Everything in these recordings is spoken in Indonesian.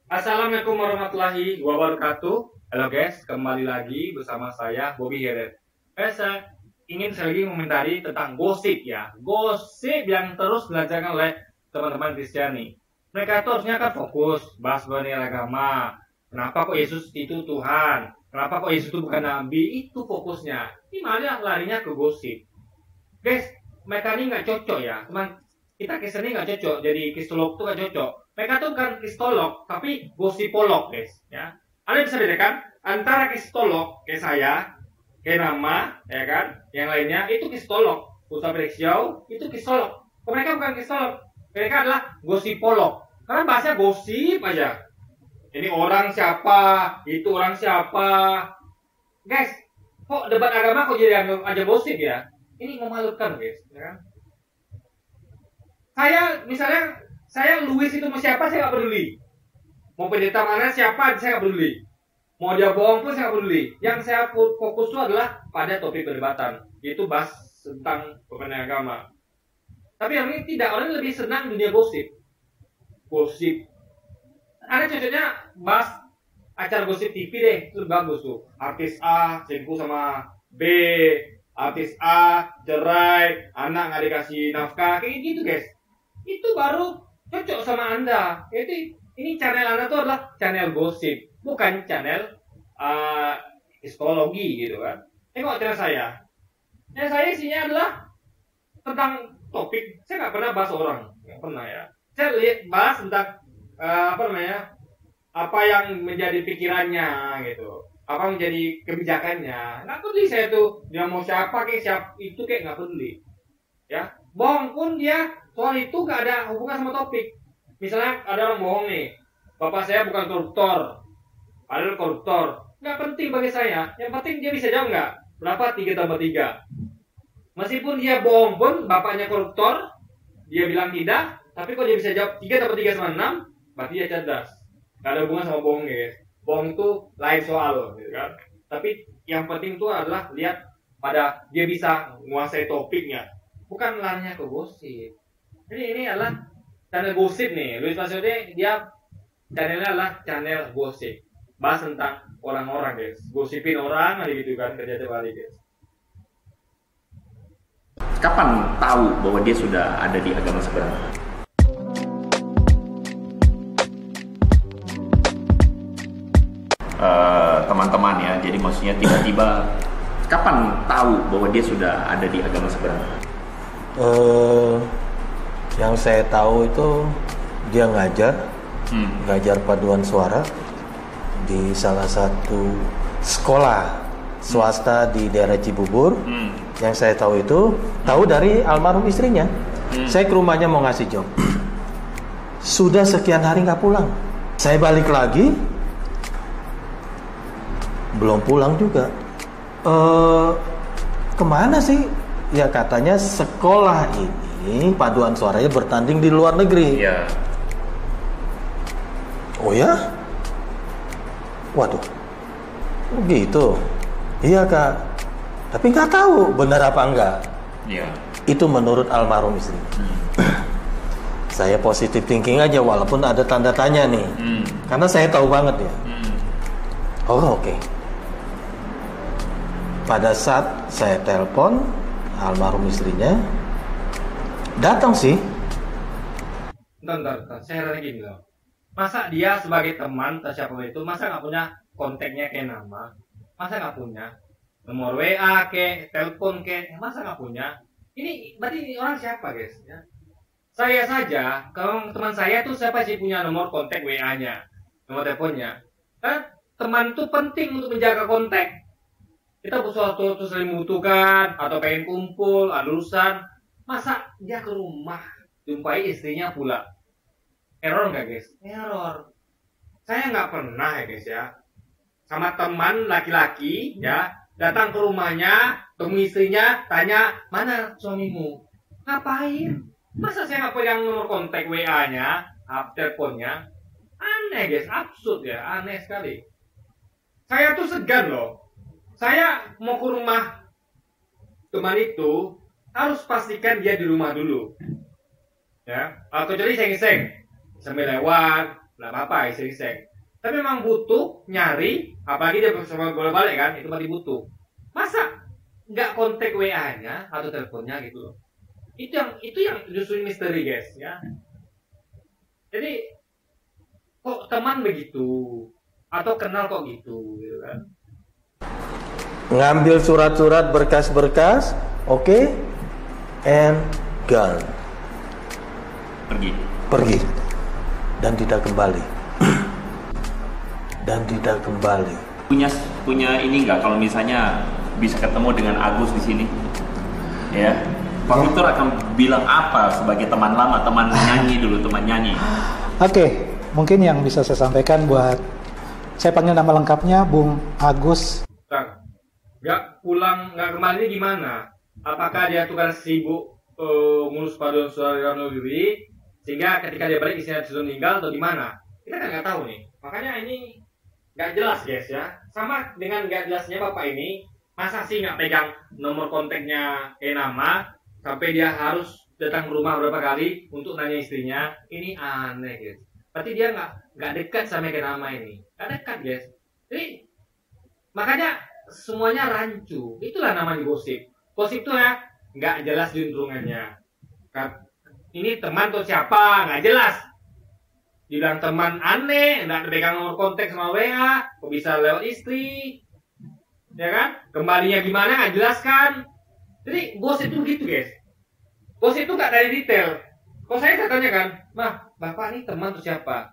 Assalamualaikum warahmatullahi wabarakatuh. Halo guys, kembali lagi bersama saya Bobby Heret. Saya ingin lagi mengomentari tentang gosip ya. Gosip yang terus dilancarkan oleh teman-teman Kristiani. Mereka tuh harusnya kan fokus bahas mengenai agama. Kenapa kok Yesus itu Tuhan? Kenapa kok Yesus itu bukan Nabi? Itu fokusnya. Ini malah larinya ke gosip. Guys, mereka ini nggak cocok ya. Teman kita Kristen ini nggak cocok. Jadi kristolog tuh nggak cocok. Mereka tuh bukan kristolog, tapi gosipolog, guys. Ya, Anda bisa bedakan antara kristolog kayak saya, kayak nama, ya kan? Yang lainnya itu kristolog. Ustaz Xiao itu kristolog. Mereka bukan kristolog, mereka adalah gosipolog. Karena bahasnya gosip aja. Ini orang siapa, itu orang siapa. Guys, kok debat agama kok jadi aja gosip ya? Ini memalukan, guys. Ya kan? Saya Luis itu mau siapa saya nggak peduli. Mau pendeta mana siapa saya nggak peduli. Mau dia bohong pun saya nggak peduli. Yang saya fokus itu adalah pada topik perdebatan, yaitu bahas tentang pemenang agama. Tapi yang ini tidak, orang lebih senang dunia gosip. Gosip. Ada cocoknya bahas acara gosip TV deh, itu bagus tuh. Artis A selingkuh sama B, artis A cerai, anak nggak dikasih nafkah, kayak gitu guys. Itu baru cocok sama Anda. Ini channel Anda tuh adalah channel gosip, bukan channel psikologi gitu kan. Tengok channel saya. Channel saya isinya adalah tentang topik. Saya nggak pernah bahas orang, nggak pernah ya. Saya bahas tentang apa yang menjadi pikirannya gitu, apa menjadi kebijakannya. Nggak peduli saya tuh dia mau siapa kayak siapa itu kayak nggak peduli. Ya, bohong pun dia soal itu nggak ada hubungan sama topik. Misalnya ada orang bohong nih, bapak saya bukan koruptor, padahal koruptor. Nggak penting bagi saya. Yang penting dia bisa jawab nggak berapa 3 tambah 3. Meskipun dia bohong pun, bapaknya koruptor, dia bilang tidak, tapi kok dia bisa jawab 3 tambah 3 sama 6, berarti dia cerdas. Nggak ada hubungan sama bohong guys. Bohong itu lain soal, gitu kan. Tapi yang penting itu adalah lihat pada dia bisa menguasai topiknya, bukan larinya ke gosip. Ini adalah channel gosip nih. Luis Pasode dia channelnya adalah channel gosip. Bahas tentang orang-orang guys. Gosipin orang ada gitu kan kerja tiap hari guys. Kapan tahu bahwa dia sudah ada di agama seberang? Teman-teman ya, jadi maksudnya tiba-tiba kapan tahu bahwa dia sudah ada di agama seberang? Yang saya tahu itu dia ngajar paduan suara di salah satu sekolah swasta di daerah Cibubur. Yang saya tahu itu tahu dari almarhum istrinya. Saya ke rumahnya mau ngasih job. Sudah sekian hari nggak pulang. Saya balik lagi, belum pulang juga. Kemana sih? Ya katanya sekolah ini paduan suaranya bertanding di luar negeri. Iya. Oh ya? Waduh. Oh gitu. Iya kak. Tapi nggak tahu benar apa enggak. Iya. Itu menurut almarhum istri. Saya positif thinking aja walaupun ada tanda tanya nih. Karena saya tahu banget ya. Oh oke. Pada saat saya telepon almarhum istrinya datang sih. Bentar. Saya heran gini loh. Masa dia sebagai teman atau siapa itu, masa nggak punya kontaknya kayak nama? Masa nggak punya nomor WA kayak telepon kayak? Masa nggak punya? Ini berarti orang siapa guys? Ya? Saya saja, kalau teman saya tuh siapa sih punya nomor kontak WA-nya, nomor teleponnya? Kan teman itu penting untuk menjaga kontak. Kita suatu saling membutuhkan atau pengen kumpul, ada urusan, masa dia ke rumah jumpai istrinya pula? Error nggak guys? Error. Saya nggak pernah ya guys ya, sama teman laki-laki ya datang ke rumahnya, ketemu istrinya, tanya mana suamimu? Ngapain? Masa saya nggak pegang nomor kontak WA-nya, teleponnya? Aneh guys, absurd ya, aneh sekali. Saya tuh segan loh. Saya mau ke rumah teman itu harus pastikan dia di rumah dulu. Ya, kecuali iseng-iseng sambil lewat, nggak apa-apa iseng-iseng. Tapi memang butuh nyari, apalagi dia bolak balik kan, itu masih butuh. Masa nggak kontak WA-nya atau teleponnya gitu loh. Itu yang justru misteri guys ya. Jadi kok teman begitu atau kenal kok gitu kan? Ngambil surat-surat berkas-berkas, oke, and gone. Pergi dan tidak kembali. Punya ini nggak kalau misalnya bisa ketemu dengan Agus di sini, ya? Pak Victor akan bilang apa sebagai teman lama, teman nyanyi? Oke, mungkin yang bisa saya sampaikan buat saya panggil nama lengkapnya Bung Agus. Nggak pulang, nggak kembali gimana? Apakah dia tukar sibuk ngurus paduan suara negeri sehingga ketika dia balik isinya sudah meninggal atau di mana? Kita kan nggak tahu nih. Makanya ini nggak jelas guys ya. Sama dengan nggak jelasnya bapak ini, masa sih nggak pegang nomor kontaknya nama sampai dia harus datang ke rumah berapa kali untuk nanya istrinya? Ini aneh guys. Berarti dia nggak dekat sama nama ini, nggak dekat guys. Jadi makanya semuanya rancu. Itulah namanya gosip. Gosip itu ya nggak jelas juntrungannya. Ini teman atau siapa? Nggak jelas. Dibilang teman aneh, nggak pegang nomor kontak sama WA, kok bisa lewat istri, ya kan? Kembalinya gimana? Nggak jelaskan. Jadi gosip itu gitu guys. Gosip itu nggak dari detail. Kalau saya tanya kan, bapak ini teman atau siapa?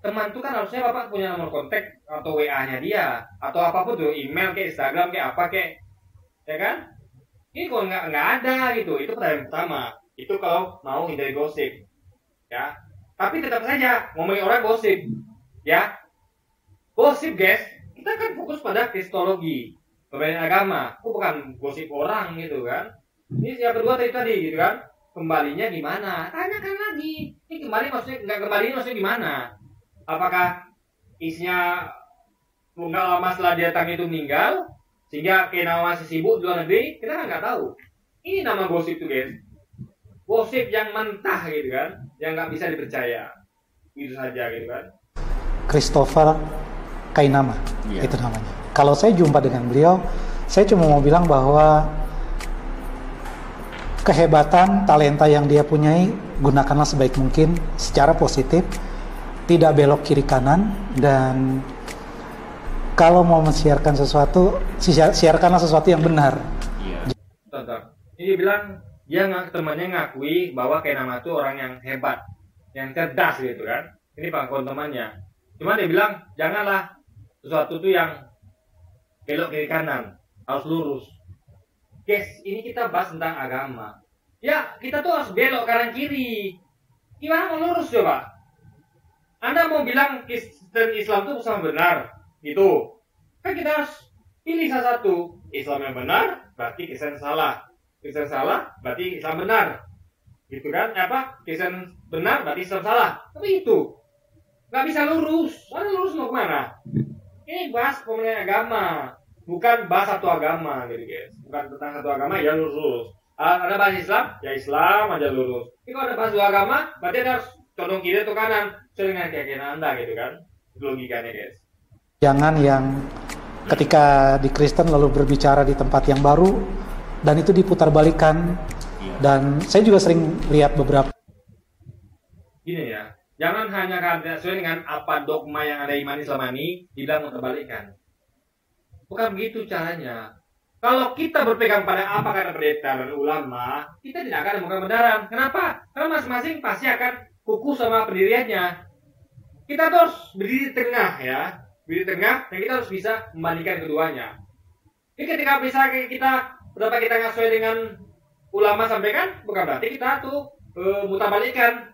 Teman itu kan harusnya bapak punya nomor kontak atau WA-nya dia, atau apapun tuh, email kayak Instagram kayak apa kayak, ya kan? Ini kok nggak ada gitu. Itu pertanyaan pertama. Itu kalau mau hindari gosip, ya. Tapi tetap saja ngomongin orang gosip, ya. Gosip guys, kita kan fokus pada kristologi, perbedaan agama, bukan gosip orang gitu kan. Ini yang kedua tadi gitu kan, kembalinya gimana? Tanyakan lagi. Ini kembali maksudnya nggak kembali maksudnya gimana? Apakah isinya nggak lama setelah dia datang itu meninggal, sehingga Kenawa masih sibuk di luar negeri? Kita kan nggak tahu. Ini nama gosip tuh guys. Gosip yang mentah gitu kan, yang nggak bisa dipercaya, itu saja gitu kan. Christopher Kainama, itu namanya. Kalau saya jumpa dengan beliau, saya cuma mau bilang bahwa kehebatan, talenta yang dia punyai, gunakanlah sebaik mungkin secara positif, tidak belok kiri kanan, dan kalau mau mensiarkan sesuatu, siarkanlah sesuatu yang benar. Ini bilang dia temannya ngakui bahwa Kainama itu orang yang hebat, yang cerdas gitu kan. Ini pengakuan temannya. Cuma dia bilang janganlah sesuatu itu yang belok kiri kanan, harus lurus. Guys, ini kita bahas tentang agama. Ya, kita tuh harus belok kanan kiri. Gimana mau lurus coba? Anda mau bilang Kristen Islam itu sama benar, gitu. Kan kita harus pilih salah satu. Islam yang benar, berarti Kristen salah. Kristen salah, berarti Islam benar. Gitu kan? Kristen benar, berarti Islam salah. Tapi itu nggak bisa lurus. Mana lurus mau kemana? Ini bahas pemenang agama, bukan bahas satu agama, gitu guys. Bukan tentang satu agama, ya lurus. Ada bahas Islam, ya Islam aja lurus. Tapi kalau ada bahas dua agama, berarti ada harus condong kiri atau kanan, sesuai dengan keyakinan Anda, gitu kan? Itu logikanya guys. Jangan yang ketika di Kristen lalu berbicara di tempat yang baru, dan itu diputarbalikkan. Dan saya juga sering lihat beberapa. Gini ya, jangan hanya sesuai dengan apa dogma yang Anda imani selama ini dibilang putarbalikkan. Bukan begitu caranya. Kalau kita berpegang pada apa kata pendeta dan ulama, kita tidak akan menemukan kebenaran. Kenapa? Karena masing-masing pasti akan kukuh sama pendiriannya. Kita harus berdiri di tengah ya, berdiri di tengah, dan kita harus bisa membandingkan keduanya. Jadi ketika bisa kita berapa kita nggak sesuai dengan ulama sampaikan, bukan berarti kita tuh mutabalikan,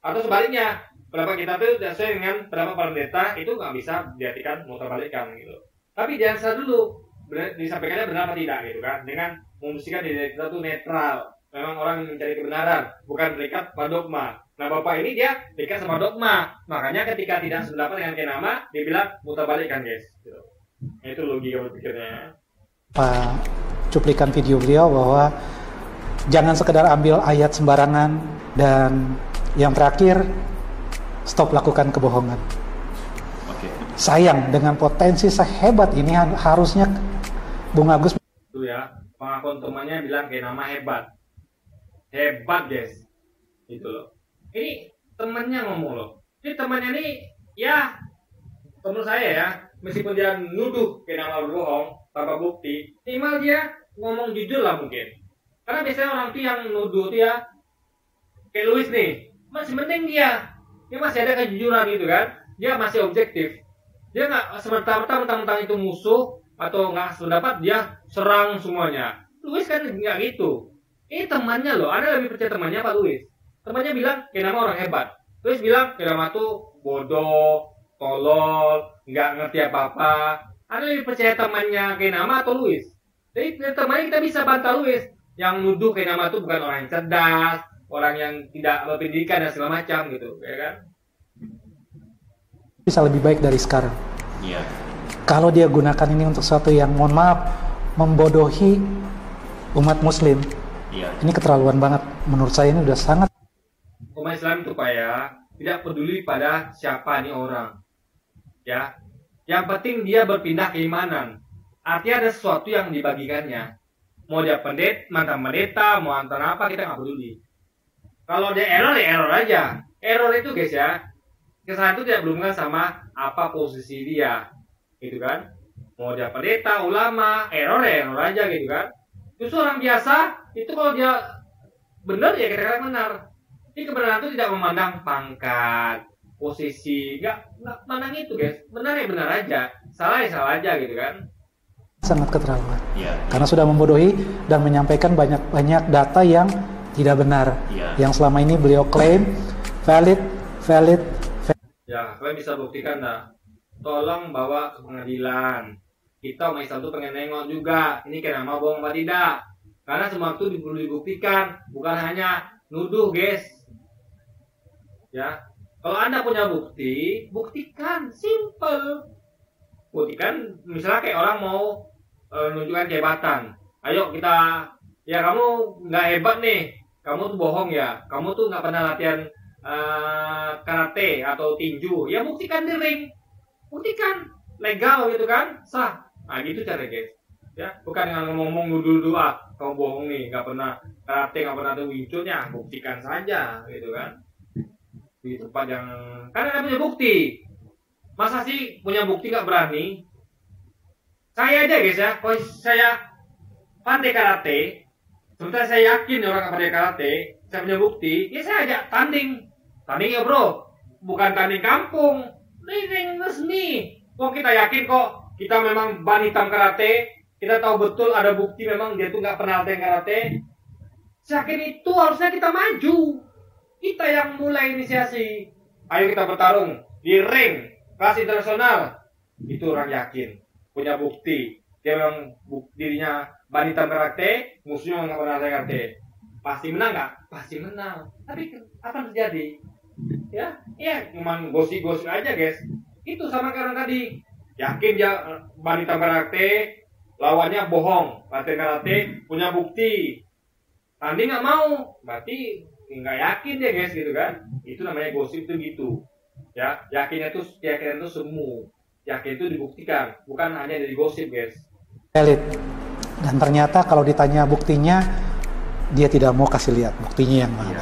atau sebaliknya berapa kita tuh tidak sesuai dengan berapa pendeta itu nggak bisa diartikan mutabalikan gitu. Tapi jangan salah dulu disampaikannya benar atau tidak gitu kan, dengan membersihkan diri kita tuh netral. Memang orang mencari kebenaran, bukan terikat pada dogma. Nah bapak ini dia terikat sama dogma, makanya ketika tidak sependapat dengan Kainama, dia bilang mutabalikan guys. Gitu. Nah, itu logika berpikirnya. Pak cuplikan video beliau bahwa jangan sekedar ambil ayat sembarangan, dan yang terakhir stop lakukan kebohongan. Oke. Sayang, dengan potensi sehebat ini harusnya Bung Agus Itu ya, pengakuan temannya bilang kayak nama hebat. Hebat guys. Gitu loh. Ini temannya ngomong loh. Ini temannya nih, ya menurut saya ya, meskipun dia nuduh kayak nama berbohong tanpa bukti, minimal dia ngomong jujur lah mungkin. Karena biasanya orang tuh yang nuduh tuh ya, kayak Louis nih, masih mending dia masih ada kejujuran gitu kan, dia masih objektif, dia nggak semerta-merta mentang-mentang itu musuh atau nggak sependapat dia serang semuanya. Louis kan nggak gitu. Ini temannya loh, Anda lebih percaya temannya Pak Louis? Temannya bilang kayak nama orang hebat, Louis bilang kayak nama tuh bodoh, tolol, nggak ngerti apa-apa. Anda lebih percaya temannya kayak nama atau Louis? Jadi temannya kita bisa bantah Louis. Yang nuduh kayak nama tuh bukan orang yang cerdas, orang yang tidak berpendidikan dan segala macam gitu, ya kan? bisa lebih baik dari sekarang. Iya. Kalau dia gunakan ini untuk sesuatu yang, mohon maaf, membodohi umat muslim, ini keterlaluan banget. Menurut saya ini udah sangat. Umat Islam itu Pak ya, tidak peduli pada siapa nih orang, ya. Yang penting dia berpindah keimanan. Artinya ada sesuatu yang dibagikannya. Mau dia mantan pendeta, mau antara apa, kita nggak peduli. Kalau dia error, ya error aja. Error itu guys ya, kesalahan itu tidak berhubungan sama apa posisi dia, gitu kan. Mau dia pendeta, ulama, error ya error aja gitu kan. Justru orang biasa, itu kalau dia benar ya kita katakan benar. Ini kebenaran itu tidak memandang pangkat, posisi, nggak pandang itu guys. Benar ya benar aja, salah ya salah aja gitu kan. Sangat keterlaluan. Karena sudah membodohi dan menyampaikan banyak data yang tidak benar. Yang selama ini beliau klaim valid. Ya, kalian bisa buktikan dah. Tolong bawa ke pengadilan. Kita umat Islam itu pengen nengok juga. Ini kenapa bohong apa tidak? Karena semua itu perlu dibuktikan, bukan hanya nuduh, guys. Ya, kalau Anda punya bukti, buktikan, simple. Buktikan, misalnya kayak orang mau menunjukkan kehebatan. Ayo kita, ya kamu nggak hebat nih, kamu tuh bohong ya, kamu tuh nggak pernah latihan karate atau tinju. Ya buktikan di ring, buktikan legal gitu kan, sah. Nah gitu cara guys. Ya, bukan dengan ngomong nuduh kamu bohong nih, nggak pernah karate, nggak pernah tuh Wing Chun, ya buktikan saja gitu kan. Di tempat yang, kan Anda punya bukti. Masa sih punya bukti nggak berani? Saya aja guys ya, kalau saya pandai karate, sementara saya yakin orang pandai karate, saya punya bukti, ya saya ajak tanding ya bro, bukan tanding kampung, ring resmi. Kok kita yakin kok, kita memang ban hitam karate, kita tahu betul ada bukti memang dia tuh nggak pernah latihan karate. Saya yakin itu harusnya kita maju, kita yang mulai inisiasi. Ayo kita bertarung di ring kelas internasional, itu orang yakin. Punya bukti, dia memang dirinya ban hitam karate, musuhnya nggak pernah latihan karate. Pasti menang nggak? Pasti menang. Tapi apa terjadi? Ya, cuman gosip-gosip aja guys. Itu sama kayak orang tadi. Yakin dia ban hitam karate, lawannya bohong, latihan karate, punya bukti. Tanding nggak mau, berarti nggak yakin dia guys gitu kan? Itu namanya gosip itu gitu. Ya, yakinnya itu semu. Yakin itu dibuktikan, bukan hanya dari gosip guys. Elit. Dan ternyata kalau ditanya buktinya, dia tidak mau kasih lihat buktinya yang mana.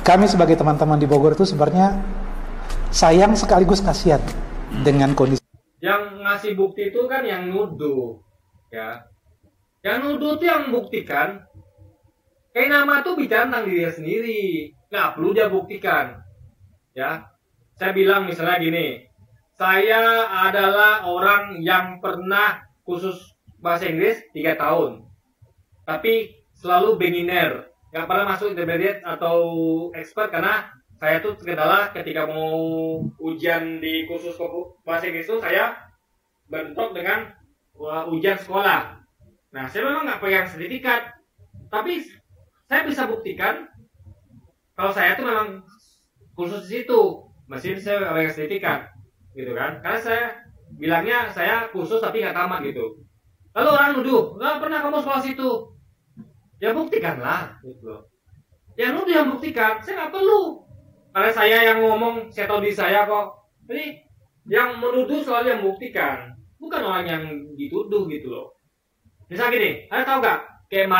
Kami sebagai teman-teman di Bogor itu sebenarnya sayang sekaligus kasihan dengan kondisi. Yang ngasih bukti itu kan yang nuduh, ya. Yang nuduh itu yang buktikan. Kayak nama tuh bicara tentang diri sendiri, nggak perlu dia buktikan. Ya, saya bilang misalnya gini. Saya adalah orang yang pernah kursus bahasa Inggris 3 tahun. Tapi selalu beginner. Gak pernah masuk intermediate atau expert karena saya tuh kendala ketika mau ujian di kursus bahasa Inggris itu saya bentrok dengan ujian sekolah. Nah, saya memang gak pegang sertifikat. Tapi saya bisa buktikan kalau saya tuh memang kursus di situ. Masih saya pegang sertifikat. Gitu kan, karena saya bilangnya saya kursus tapi nggak tamat gitu. Lalu orang nuduh, nggak pernah kamu sekolah situ. Ya buktikanlah, gitu loh. Yang nuduh yang buktikan, saya nggak Karena saya yang ngomong, saya tahu diri saya kok. Jadi yang menuduh selalu yang membuktikan, bukan orang yang dituduh gitu loh. Misalnya gini, Anda tahu gak? Kayak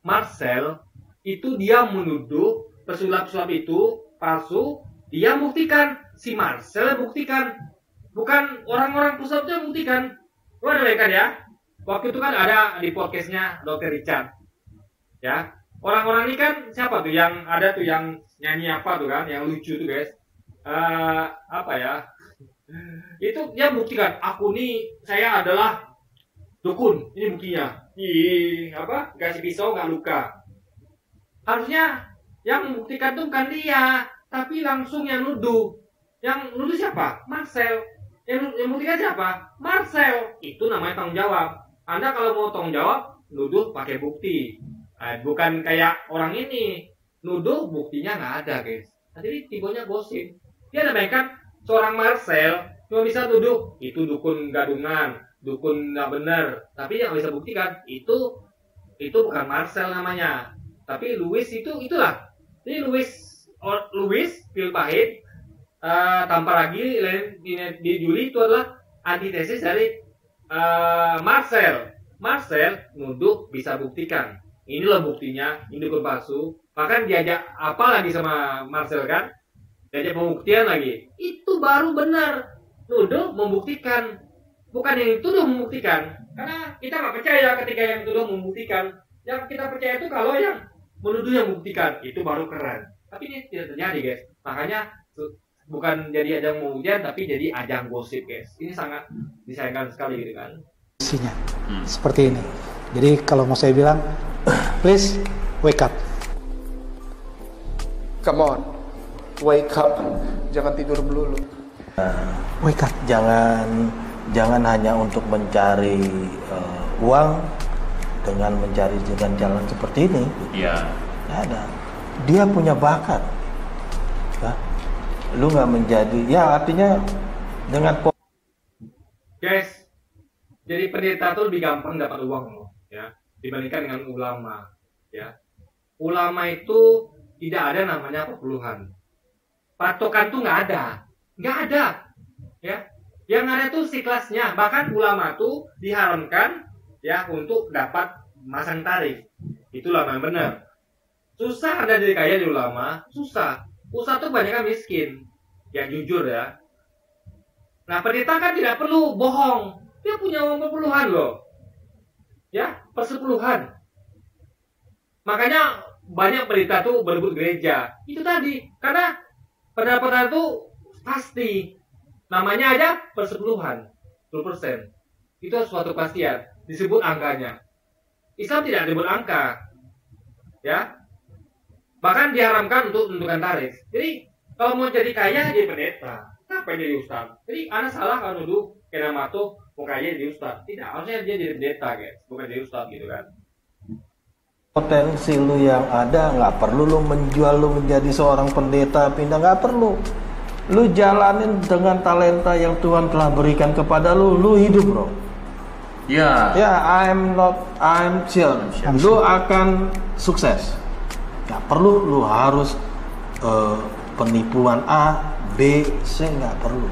Marcel itu dia menuduh pesulap-pesulap itu palsu, dia buktikan. Si Marcel buktikan, bukan orang-orang pesulap itu buktikan. Lu ada kan ya? Waktu itu kan ada di podcastnya Dr. Richard, ya. Orang-orang ini kan siapa tuh yang ada tuh yang nyanyi apa tuh kan, yang lucu tuh guys. Apa ya? Itu dia buktikan, aku nih saya adalah dukun, ini buktinya. Kasih pisau nggak luka. Harusnya yang membuktikan tuh bukan dia, tapi langsung yang nuduh. Yang nuduh siapa? Marcel. Yang membuktikan siapa? Marcel. Itu namanya tanggung jawab. Anda kalau mau tanggung jawab, nuduh pakai bukti. Bukan kayak orang ini, nuduh buktinya nggak ada guys. Jadi tibonya gosip. Dia namanya seorang Marcel cuma bisa tuduh itu dukun gadungan, dukun nggak benar. Tapi yang bisa buktikan itu bukan Marcel namanya, tapi Louis itulah. Jadi Louis pil pahit tanpa lagi di Juli itu adalah antitesis dari Marcel. Marcel nuduh bisa buktikan. Inilah buktinya, ini dukun palsu. Bahkan diajak apa lagi sama Marcel kan? Diajak pembuktian lagi. Itu baru benar. Nuduh membuktikan. Bukan yang tuduh membuktikan. Karena kita nggak percaya ketika yang tuduh membuktikan. Yang kita percaya itu kalau yang menuduh yang membuktikan. Itu baru keren. Tapi ini tidak terjadi guys. Makanya bukan jadi ajang pembuktian, tapi jadi ajang gosip guys. Ini sangat disayangkan sekali gitu kan. Isinya seperti ini. Jadi kalau mau saya bilang, please wake up. Come on, wake up. Jangan tidur melulu. Wake up. Jangan hanya untuk mencari uang dengan jalan seperti ini. Iya. Ada. Dia punya bakat. Ya. Lu nggak menjadi, ya artinya dengan guys, jadi pendeta tuh lebih gampang dapat uang loh, ya, dibandingkan dengan ulama, ya. Ulama itu tidak ada namanya perpuluhan. Patokan tuh nggak ada, ya. Yang ada tuh siklasnya. Bahkan ulama tuh diharamkan, ya, untuk dapat masang tarif. Itulah yang benar. Susah ada jadi kaya di ulama, susah. Pusat tuh banyak kan miskin, ya jujur ya. Nah pendeta kan tidak perlu bohong, dia punya uang perpuluhan loh, ya persepuluhan. Makanya banyak pendeta tuh berebut gereja, itu tadi karena pendapatan tuh pasti, namanya aja persepuluhan, 10%. Itu suatu kepastian, disebut angkanya. Islam tidak disebut angka, ya. Bahkan diharamkan untuk menentukan tarif. Jadi kalau mau jadi kaya jadi pendeta, kenapa jadi ustaz? Jadi anak salah kalau nuduh Kenamato mau kaya jadi ustaz. Tidak, harusnya dia jadi pendeta guys, bukan jadi ustaz gitu kan. Potensi lu yang ada, nggak perlu lu menjual lu menjadi seorang pendeta pindah, nggak perlu. Lu jalanin dengan talenta yang Tuhan telah berikan kepada lu hidup bro. Ya. Ya, I'm sure. Lu akan sukses. Gak perlu lu harus penipuan A, B, C, gak perlu.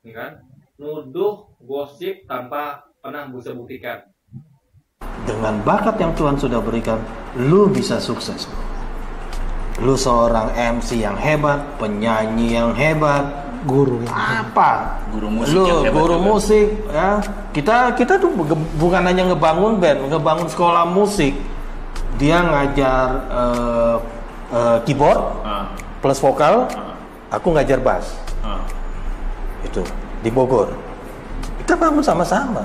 Kan? Nuduh, gosip tanpa pernah bisa buktikan. Dengan bakat yang Tuhan sudah berikan, lu bisa sukses. Lu seorang MC yang hebat, penyanyi yang hebat, guru yang apa? Guru musik lu yang hebat guru juga. musik ya. Kita tuh bukan hanya ngebangun band, ngebangun sekolah musik. Dia ngajar keyboard plus vokal, aku ngajar bass. Itu di Bogor. Kita bangun sama-sama.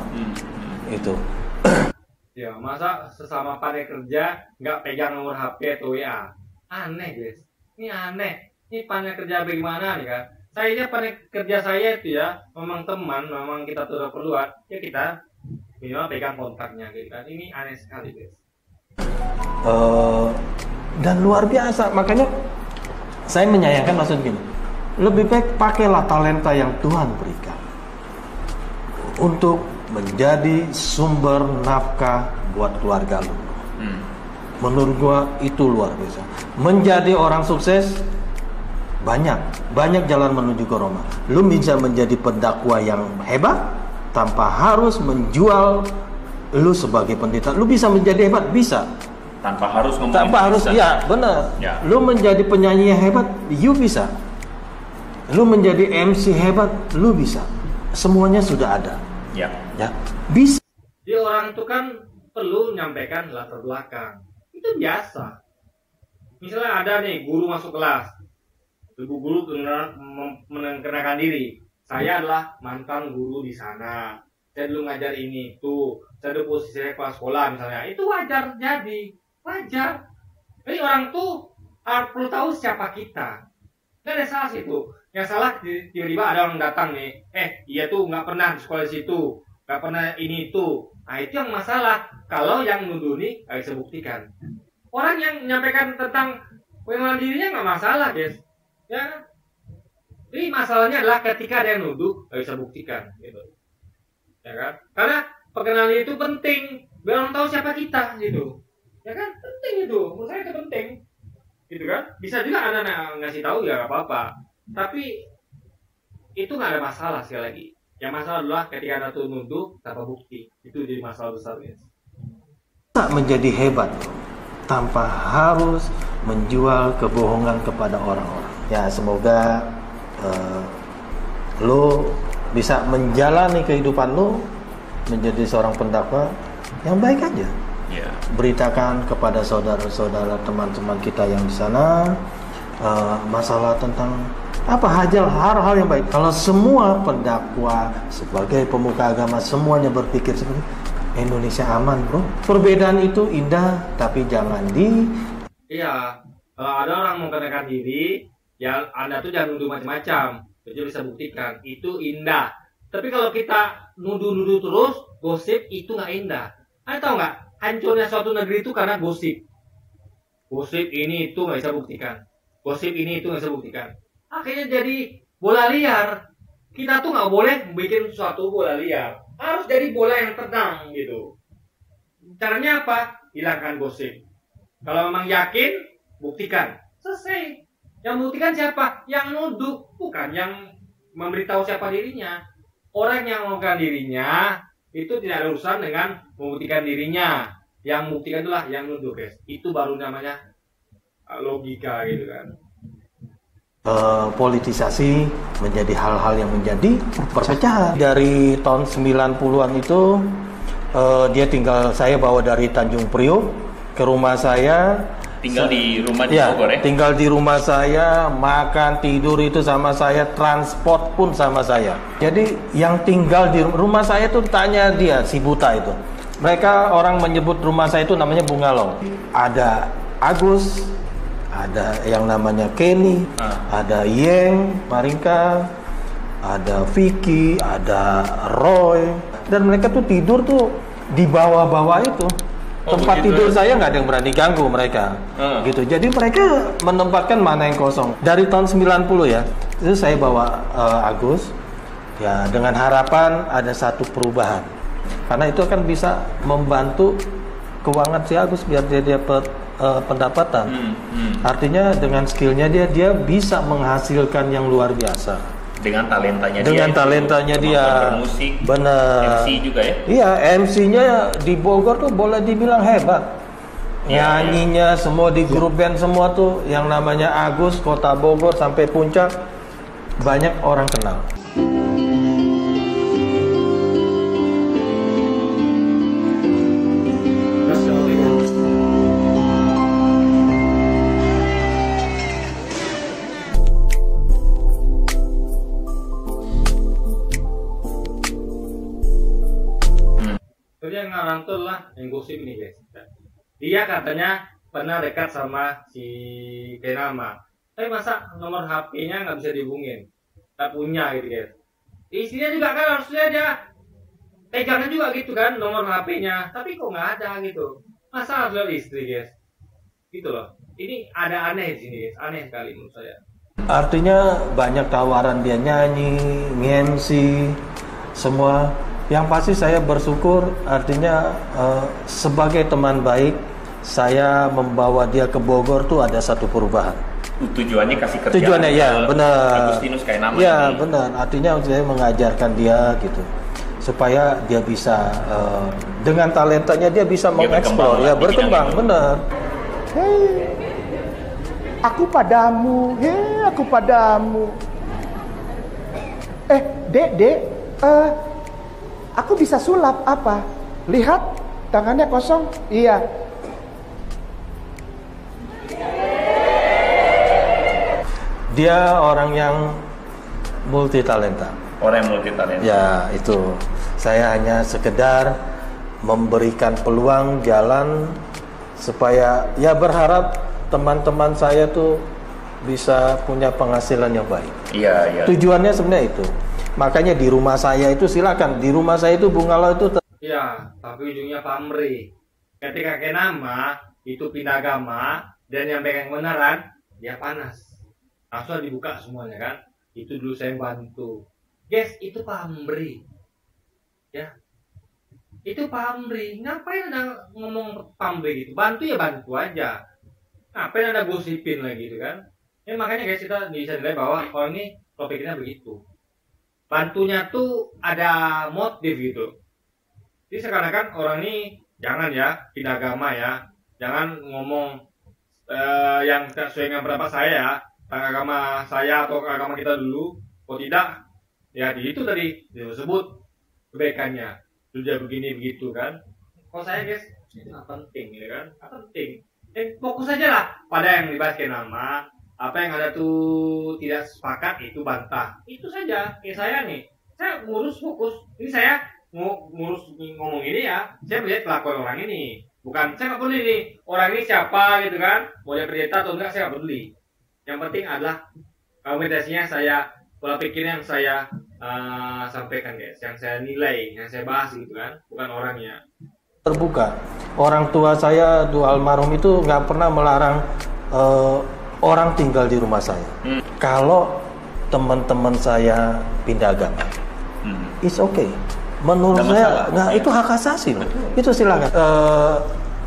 Itu. Ya masa sesama pandai kerja nggak pegang nomor HP atau WA? Aneh guys. Ini aneh. Ini pandai kerja bagaimana nih kan? Saya pandai kerja saya itu ya, memang teman, memang kita sudah perluan, ya kita minimal pegang kontaknya gitu kan. Ini aneh sekali guys. Dan luar biasa, makanya saya menyayangkan maksud gini, lebih baik pakailah talenta yang Tuhan berikan untuk menjadi sumber nafkah buat keluarga lu. Menurut gua itu luar biasa. Menjadi orang sukses banyak jalan menuju ke Roma. Lu bisa menjadi pendakwa yang hebat tanpa harus menjual lu sebagai pendeta. Lu bisa menjadi hebat, bisa. Tanpa harus ya benar. Ya. Lu menjadi penyanyi yang hebat, you bisa. Lu menjadi MC hebat, lu bisa. Semuanya sudah ada. Ya. Bisa. Jadi orang itu kan perlu menyampaikan latar belakang. Itu biasa. Misalnya ada nih guru masuk kelas, ibu guru mengenalkan diri. Saya adalah mantan guru di sana. Saya dulu ngajar ini itu. Saya dulu posisinya kepala sekolah misalnya. Itu wajar jadi. Wajar. Jadi orang tuh perlu tahu siapa kita. Gak ada salah situ. Yang salah tiba-tiba ada orang datang nih. Dia tuh nggak pernah di sekolah situ, nggak pernah ini itu. Nah itu yang masalah. Kalau yang nuduh nih nggak bisa buktikan. Orang yang menyampaikan tentang pengenalan dirinya nggak masalah, guys. Ya. Jadi masalahnya adalah ketika ada yang nuduh nggak bisa buktikan, gitu. Ya kan? Karena pengenalan diri itu penting. Biar orang tahu siapa kita, gitu. Ya kan? Penting itu. Menurut saya itu penting. Gitu kan? Bisa juga anak ngasih tahu ya nggak apa-apa. Tapi itu nggak ada masalah sekali lagi. Yang masalah adalah ketika ada tuh nuduh tanpa bukti. Itu jadi masalah besar, guys. Tak menjadi hebat tanpa harus menjual kebohongan kepada orang-orang. Ya semoga lo bisa menjalani kehidupan lo menjadi seorang pendakwa yang baik aja. Yeah. Beritakan kepada saudara-saudara teman-teman kita yang di sana masalah tentang hal-hal yang baik. Kalau semua pendakwa sebagai pemuka agama semuanya berpikir seperti Indonesia aman, bro. Perbedaan itu indah, tapi jangan Iya, kalau ada orang menggunakan diri, ya Anda tuh jangan nuduh macam-macam. Jadi bisa buktikan itu indah. Tapi kalau kita nuduh-nuduh terus, gosip itu nggak indah. Anda tahu nggak? Hancurnya suatu negeri itu karena gosip. Gosip ini itu nggak bisa buktikan. Gosip ini itu nggak bisa buktikan. Akhirnya jadi bola liar. Kita tuh nggak boleh bikin suatu bola liar. Harus jadi bola yang tenang gitu. Caranya apa? Hilangkan gosip. Kalau memang yakin, buktikan. Selesai. Yang buktikan siapa? Yang nuduh, bukan yang memberitahu siapa dirinya. Orang yang membuktikan dirinya itu tidak ada urusan dengan membuktikan dirinya. Yang membuktikan itulah yang nuduh, guys. Itu baru namanya logika gitu kan. Politisasi menjadi hal-hal yang menjadi perpecahan. Dari tahun 90-an itu saya bawa dari Tanjung Priok ke rumah saya. Tinggal di rumah di Bogor ya? Tinggal di rumah saya, makan, tidur itu sama saya, transport pun sama saya. Jadi yang tinggal di rumah saya tuh tanya dia, si buta itu. Mereka orang menyebut rumah saya itu namanya Bungalong. Ada Agus, ada yang namanya Kenny, ada Yeng, Maringka, ada Vicky, ada Roy. Dan mereka tuh tidur tuh di bawah-bawah itu. Tempat tidur saya nggak ada yang berani ganggu mereka, gitu. Jadi mereka menempatkan mana yang kosong. Dari tahun 90 ya, itu saya bawa Agus, ya dengan harapan ada satu perubahan. Karena itu akan bisa membantu keuangan si Agus biar dia dapat pendapatan. Artinya dengan skillnya dia bisa menghasilkan yang luar biasa. Dengan talentanya dia bermusik, bener. MC juga ya? Iya, MC-nya di Bogor tuh boleh dibilang hebat. Nyanyinya semua di grup band semua tuh yang namanya Agus, Kota Bogor sampai Puncak banyak orang kenal. Yang ngarang lah yang gosip ini, guys. Dia katanya pernah dekat sama si Kenama. Tapi masa nomor HP-nya nggak bisa dihubungin? Tak punya gitu, guys. Istrinya juga kan harusnya dia pegangan juga gitu kan nomor HP-nya. Tapi kok nggak ada gitu. Masa harus lihat istri, guys? Gitu loh. Ini ada aneh di sini, guys. Aneh sekali menurut saya. Artinya banyak tawaran dia nyanyi, nge-MC, semua. Yang pasti saya bersyukur, artinya sebagai teman baik saya membawa dia ke Bogor tuh ada satu perubahan. Tujuannya kasih kerjaan. Tujuannya ya benar. Agustinus kayak nama ya ini. benar. Artinya saya mengajarkan dia gitu supaya dia bisa dengan talentanya dia bisa mengeksplor, ya berkembang, benar. Hei, aku padamu, hei aku padamu. Dek, aku bisa sulap apa? Lihat, tangannya kosong. Iya. Dia orang yang multi talenta. Orang yang multi talenta. Ya, itu. Saya hanya sekedar memberikan peluang jalan supaya ya berharap teman-teman saya tuh bisa punya penghasilan yang baik. Iya, iya. Tujuannya sebenarnya itu. Makanya di rumah saya itu silakan. Di rumah saya itu bungalow itu Iya, tapi ujungnya pamrih. Ketika ke nama itu pindah agama dan yang pegang beneran dia panas. Langsung dibuka semuanya kan. Itu dulu saya bantu. Guys, itu pamrih. Ya. Itu pamrih. Ngapain ada ngomong pamrih gitu? Bantu ya bantu aja. Ngapain ada gosipin lagi gitu kan? Ya makanya guys kita bisa nilai bahwa orang ini topiknya begitu. Bantunya tuh ada motif gitu. Jadi sekarang orang ini jangan ya pindah agama ya. Jangan ngomong yang sesuai dengan pendapat saya, agama saya atau agama kita dulu. Kalau tidak, ya di itu tadi disebut kebaikannya. Sudah begini begitu kan. Kalau saya guys, itu nggak penting gitu kan. Nggak penting. Fokus aja lah pada yang dibahas ke nama. Apa yang ada tuh tidak sepakat itu bantah. Itu saja. Kayak saya nih, saya ngurus fokus. Ini saya ngurus ngomong ini ya. Saya melihat kelakuan orang ini. Bukan saya nggak peduli nih orang ini siapa gitu kan. Mau dia pendeta atau enggak saya nggak peduli. Yang penting adalah komunikasinya saya, pola pikir yang saya sampaikan guys, yang saya nilai, yang saya bahas gitu kan, bukan orangnya. terbuka. Orang tua saya dua almarhum itu nggak pernah melarang orang tinggal di rumah saya. Kalau teman-teman saya pindah agama, it's okay. Menurut saya, nah itu hak asasi loh. Itu silakan.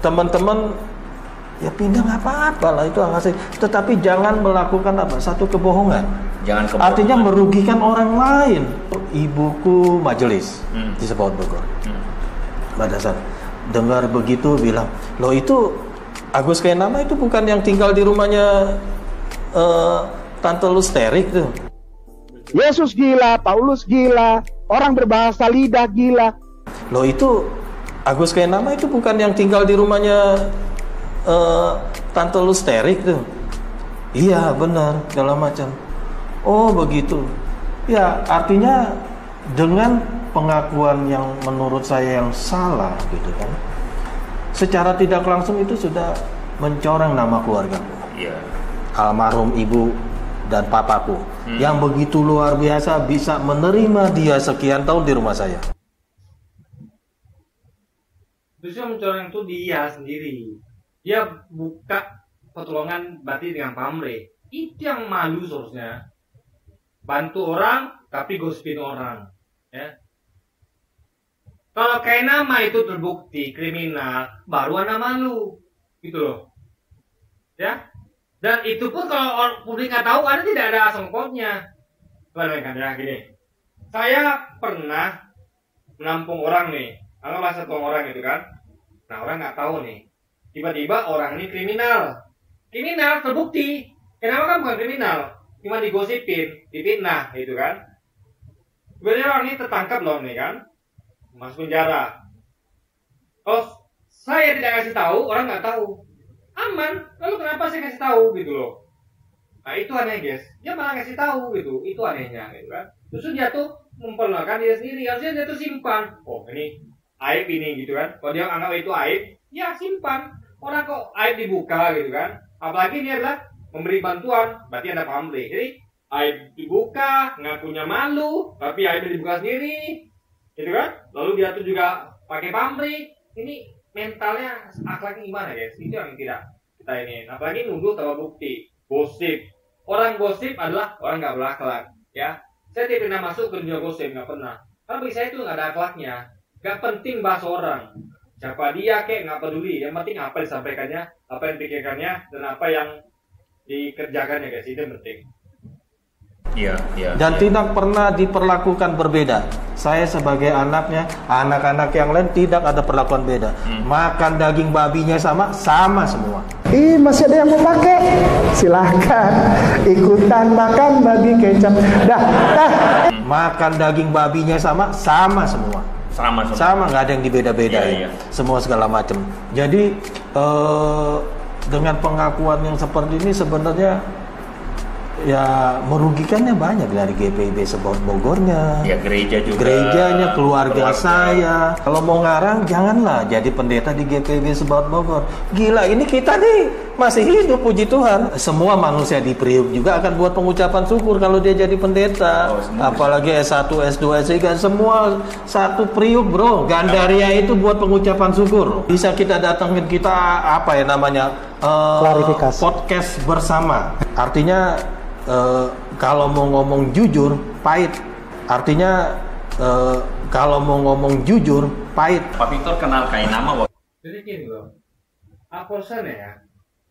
Teman-teman ya pindah nggak apa-apa lah, itu hak asasi. Tetapi jangan melakukan apa satu kebohongan. Jangan kebohongan. Artinya merugikan orang lain. Ibuku majelis di Sepaut Bogor. Pada saat dengar begitu bilang, loh itu Agus Kenama itu bukan yang tinggal di rumahnya Tante Lusterik tuh. Yesus gila, Paulus gila, orang berbahasa lidah gila. Loh itu Agus Kenama itu bukan yang tinggal di rumahnya Tante Lusterik tuh. Iya benar, segala macam. Oh begitu. Ya artinya dengan pengakuan yang menurut saya yang salah gitu kan, secara tidak langsung itu sudah mencoreng nama keluargaku. Iya. Almarhum ibu dan papaku yang begitu luar biasa bisa menerima dia sekian tahun di rumah saya. Terus yang mencoreng itu dia sendiri. Dia buka pertolongan berarti dengan pamrih. Itu yang malu seharusnya. Bantu orang tapi gosipin orang. Ya. Kalau kayak nama itu terbukti kriminal, baru ada malu, gitu loh, ya. Dan itu pun kalau orang publik nggak tahu, ada tidak ada sangkutnya. Bayangkan ya gini, saya pernah menampung orang nih, anggaplah satu orang gitu kan. Nah orang nggak tahu nih, tiba-tiba orang ini kriminal terbukti. Kenapa kan bukan kriminal, cuma digosipin, difitnah, gitu kan. Sebenarnya orang ini tertangkap loh nih kan. Masuk penjara. Oh, saya tidak kasih tahu, orang nggak tahu. Aman. Lalu kenapa saya kasih tahu gitu loh? Nah itu aneh guys. Dia malah kasih tahu gitu. Itu anehnya gitu kan. Terus dia tuh memperkenalkan dia sendiri. Harusnya dia tuh simpan. Oh ini aib ini gitu kan. Kalau dia anggap itu aib, ya simpan. Orang kok aib dibuka gitu kan. Apalagi ini adalah memberi bantuan. Berarti ada pamrih. Jadi aib dibuka, ngakunya malu, tapi aib dibuka sendiri. Gitu kan? Lalu dia tuh juga pakai pamrih. Ini mentalnya, akhlaknya gimana guys? Itu yang tidak kita ini. Apalagi nuduh tanpa bukti, gosip. Orang gosip adalah orang nggak berakhlak, ya. Saya tidak pernah masuk ke dunia gosip, nggak pernah. Tapi saya itu nggak ada akhlaknya. Nggak penting bahas orang. siapa dia kek nggak peduli, yang penting apa yang disampaikannya, apa yang dipikirkannya, dan apa yang dikerjakannya guys, itu yang penting. Iya. Dan tidak pernah diperlakukan berbeda. Saya sebagai anaknya, anak-anak yang lain tidak ada perlakuan beda. Makan daging babinya sama semua. Masih ada yang mau pakai? Silahkan ikutan makan babi kecap. Dah. Makan daging babinya sama semua. Sama, nggak ada yang dibeda-bedain. Iya. Semua segala macam. Jadi dengan pengakuan yang seperti ini sebenarnya ya merugikannya banyak dari GPIB Sebaot Bogornya. Ya gereja juga. Gerejanya, keluarga saya. Kalau mau ngarang janganlah jadi pendeta di GPIB Sebaot Bogor. Gila, ini kita nih masih hidup, puji Tuhan. Semua manusia di Priuk juga akan buat pengucapan syukur kalau dia jadi pendeta. Apalagi S1, S2, S3 semua satu Priuk, bro. Gandaria itu buat pengucapan syukur. Bisa kita datangin kita apa ya namanya? Klarifikasi. Podcast bersama. Artinya kalau mau ngomong jujur, pahit. Artinya kalau mau ngomong jujur, pahit. Pak Victor kenal Kainama. Jadi gini loh, Aposan ya,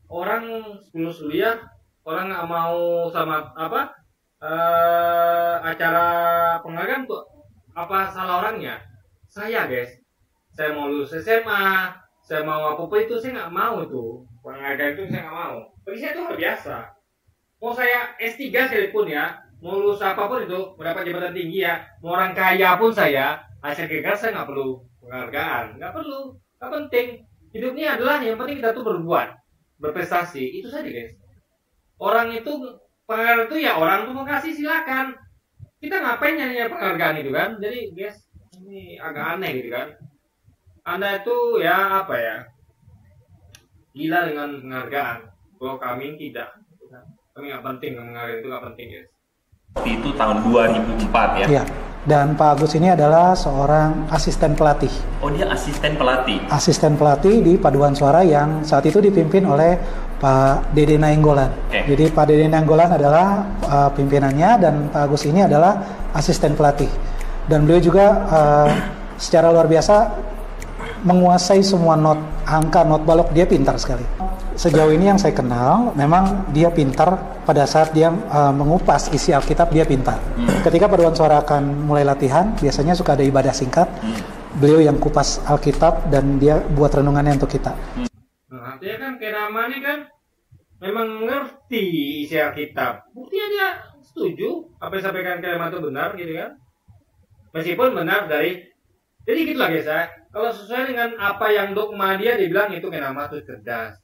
orang lulus kuliah, orang nggak mau sama acara penghargaan tuh, apa salah orangnya? Saya guys, saya mau lulus SMA, saya mau apa itu, saya nggak mau tuh penghargaan itu, saya nggak mau. Bagi saya itu hal biasa. Mau saya S3 sekalipun ya, mau lulus apapun itu, mendapat jabatan tinggi ya, mau orang kaya pun saya, hasil kerja saya nggak perlu penghargaan, nggak perlu, nggak penting. Hidupnya adalah yang penting kita tuh berbuat, berprestasi, itu saja guys. Orang itu penghargaan itu ya orang tuh mau kasih silakan. Kita ngapain nyanyi penghargaan itu kan? Jadi guys, ini agak aneh gitu kan. Anda itu ya apa ya? Gila dengan penghargaan. Kalau kami tidak. Kami nggak penting, penghargaan itu nggak penting guys. Itu tahun 2004 ya? Iya. Dan Pak Agus ini adalah seorang asisten pelatih. Oh, dia asisten pelatih? Asisten pelatih di Paduan Suara yang saat itu dipimpin oleh Pak Dede Nainggolan. Jadi Pak Dede Nainggolan adalah pimpinannya dan Pak Agus ini adalah asisten pelatih. Dan beliau juga secara luar biasa menguasai semua not angka, not balok, dia pintar sekali. Sejauh ini yang saya kenal, memang dia pintar pada saat dia mengupas isi Alkitab, dia pintar. Ketika Paduan Suara akan mulai latihan, biasanya suka ada ibadah singkat. Beliau yang kupas Alkitab dan dia buat renungannya untuk kita. Nah, artinya kan Kenama ini kan memang ngerti isi Alkitab. Buktinya dia setuju apa yang disampaikan Kenama itu benar gitu kan. Meskipun benar dari, jadi gitu lah guys ya. Kalau sesuai dengan apa yang dogma dia bilang itu Kenama itu cerdas.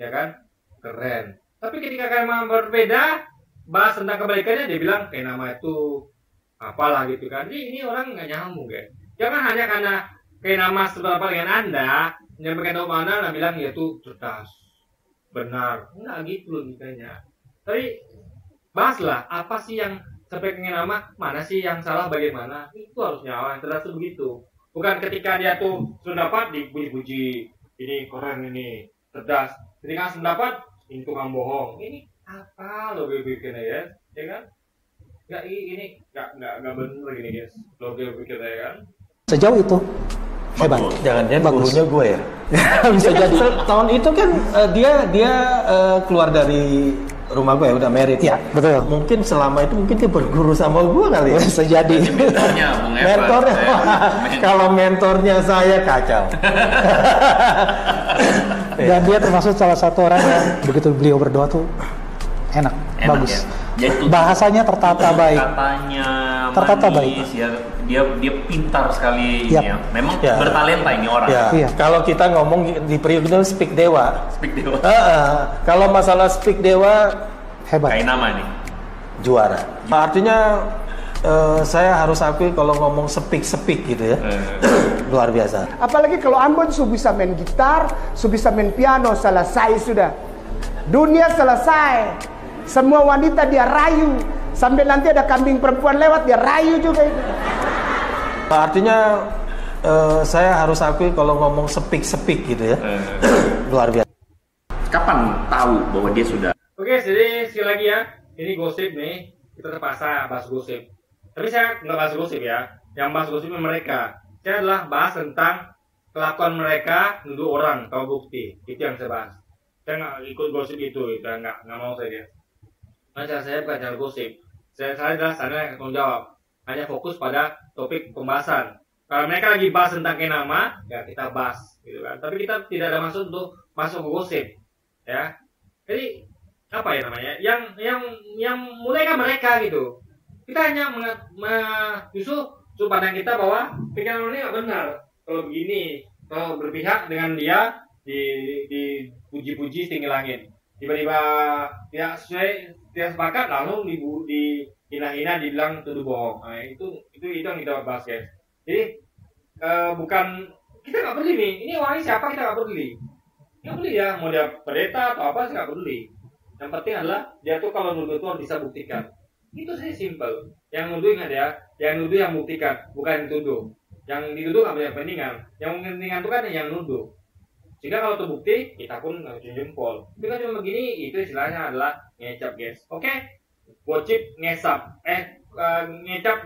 Ya kan, keren. Tapi ketika Kenama berbeda, bahas tentang kebaikannya, dia bilang Kenama itu apalah gitu kan. Jadi ini orang nggak nyambung guys. Jangan hanya karena Kenama seberapa dengan Anda menyampaikan dogma Anda bilang ya itu cerdas, benar, nggak gitu logikanya. Tapi bahaslah apa sih yang sampai Kenama, mana sih yang salah, bagaimana, itu harusnya orang cerdas itu begitu. Bukan ketika dia tuh sudah dapat dipuji-puji, ini keren, ini cerdas. Ketika pendapat itu tukang bohong. Ini apa lo bikinnya ya kan? Nggak, ini nggak benar gini guys. Lo bikinnya ya kan? Sejauh itu hebat. Jangan-jangan Bagus. gurunya gue ya. Bisa jadi. Tahun itu kan dia keluar dari rumah gue ya, udah married. Iya, betul. Mungkin selama itu mungkin dia berguru sama gue kali ya. Bisa jadi. Mentornya. Kalau mentornya saya kacau. Dan dia termasuk salah satu orang yang begitu beliau berdoa tuh enak bagus. Ya? Bahasanya tertata baik. Katanya tertata manis, baik. Ya, dia pintar sekali ini ya. Memang bertalenta ini orang. Ya. Kalau kita ngomong di Priuk itu speak dewa. Speak dewa. Kalau masalah speak dewa hebat. Kainama nih. Juara. Artinya saya harus akui kalau ngomong speak gitu ya. Luar biasa. Apalagi kalau Ambon su bisa main gitar, su bisa main piano, selesai sudah. Dunia selesai. Semua wanita dia rayu. Sambil nanti ada kambing perempuan lewat, dia rayu juga itu. Artinya saya harus akui kalau ngomong speak gitu ya. Luar biasa. Kapan tahu bahwa dia sudah? Oke, jadi sekali lagi ya. Ini gosip nih. Kita terpaksa bahas gosip. Tapi saya nggak bahas gosip ya. Yang bahas gosipnya mereka. Saya adalah bahas tentang kelakuan mereka nuduh orang tahu bukti, itu yang saya bahas. Saya nggak ikut gosip itu nggak mau saya. Macam saya bukan cara gosip. Saya adalah sana yang tanggung jawab. Hanya fokus pada topik pembahasan. Kalau mereka lagi bahas tentang kenama, ya kita bahas, gitu kan. Tapi kita tidak ada maksud untuk masuk ke gosip, ya. Jadi apa ya namanya? Yang mulai kan mereka gitu. Kita hanya justru pandang kita bahwa pikiran ini nggak benar. Kalau begini, kalau berpihak dengan dia dipuji-puji tinggi langit. Tiba-tiba tidak sepakat langsung dihina-hina, dibilang tuduh bohong. Nah, itu yang kita bahas, guys. Jadi bukan kita nggak peduli nih. Ini orangnya siapa, kita nggak peduli. Nggak peduli ya, mau dia pendeta atau apa, saya nggak peduli. Yang penting adalah dia tuh kalau nuduh itu bisa buktikan. Itu saya simpel. Yang nuduh ingat ya, yang nuduh yang buktikan, bukan yang tuduh. Yang dituduh nggak punya kepentingan. Yang kepentingan itu kan yang nuduh. Jika kalau terbukti, kita pun ujung jempol. Tapi kan cuma begini, itu istilahnya adalah ngecap, guys. Oke? Gosip, ngecap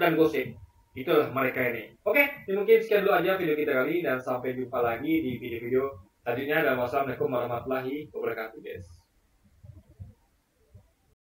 dan gosip. Itulah mereka ini. Oke? Mungkin sekian dulu aja video kita kali, dan sampai jumpa lagi di video-video selanjutnya. Dan wassalamualaikum warahmatullahi wabarakatuh, guys.